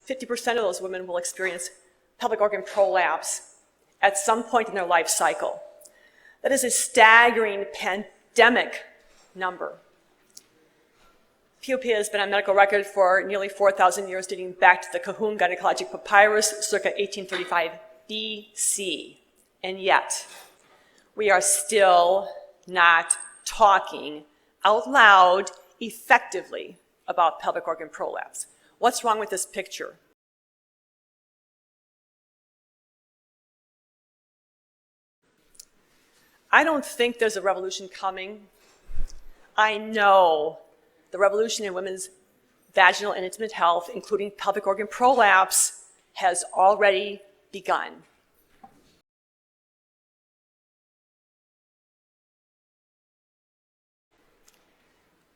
50% of those women will experience pelvic organ prolapse at some point in their life cycle. That is a staggering pandemic number. POP has been on medical record for nearly 4,000 years, dating back to the Cahoon Gynecologic Papyrus, circa 1835 BC. And yet, we are still not talking out loud effectively about pelvic organ prolapse. What's wrong with this picture? I don't think there's a revolution coming. I know the revolution in women's vaginal and intimate health, including pelvic organ prolapse, has already begun.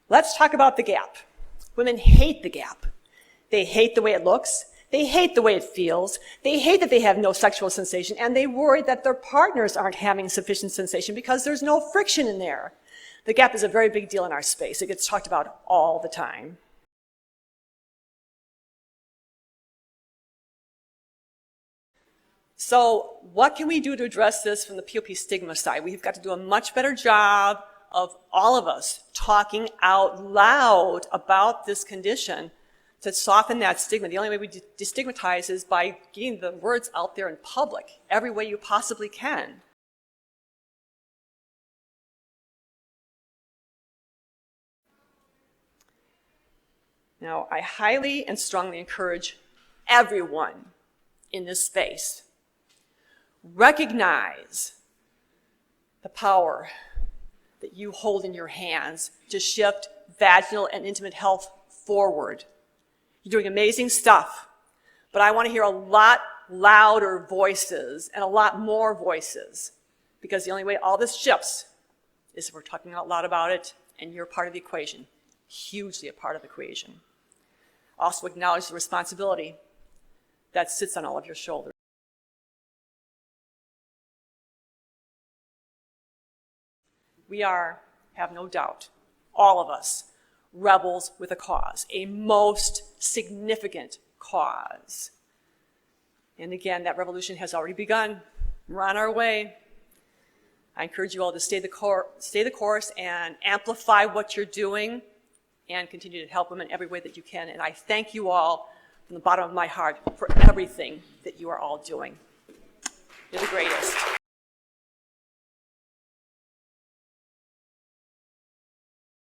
Let's talk about the gap. Women hate the gap. They hate the way it looks. They hate the way it feels. They hate that they have no sexual sensation, and they worry that their partners aren't having sufficient sensation because there's no friction in there. The gap is a very big deal in our space. It gets talked about all the time. So what can we do to address this from the POP stigma side? We've got to do a much better job of all of us talking out loud about this condition to soften that stigma. The only way we destigmatize is by getting the words out there in public, every way you possibly can. Now, I highly and strongly encourage everyone in this space, recognize the power that you hold in your hands to shift vaginal and intimate health forward. You're doing amazing stuff, but I want to hear a lot louder voices and a lot more voices, because the only way all this shifts is if we're talking out loud about it, and you're part of the equation, hugely a part of the equation. Also acknowledge the responsibility that sits on all of your shoulders. We are, have no doubt, all of us, rebels with a cause, a most significant cause. And again, that revolution has already begun. We're on our way. I encourage you all to stay the course and amplify what you're doing and continue to help women every way that you can. And I thank you all from the bottom of my heart for everything that you are all doing. You're the greatest.